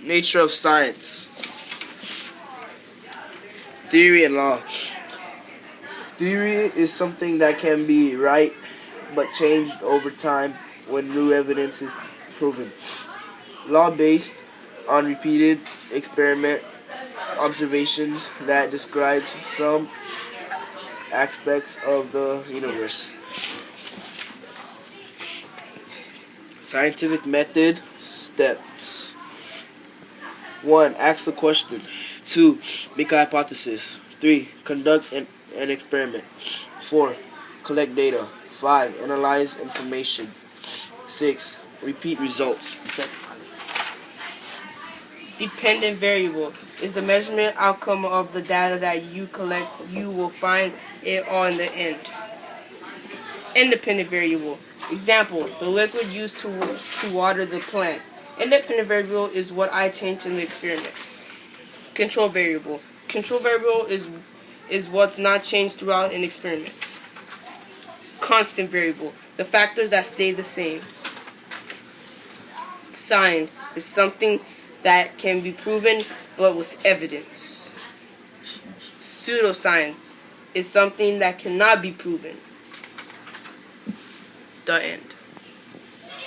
Nature of science. Theory and law. Theory is something that can be right but changed over time when new evidence is proven. Law based on repeated experiment observations that describes some aspects of the universe. Scientific method steps. 1. Ask a question. 2. Make a hypothesis. 3. Conduct an experiment. 4. Collect data. 5. Analyze information. 6. Repeat results. Dependent variable is the measurement outcome of the data that you collect. You will find it on the end. Independent variable. Example, the liquid used to water the plant. Independent variable is what I changed in the experiment. Control variable. Control variable is what's not changed throughout an experiment. Constant variable. The factors that stay the same. Science is something that can be proven but with evidence. Pseudoscience is something that cannot be proven. The end.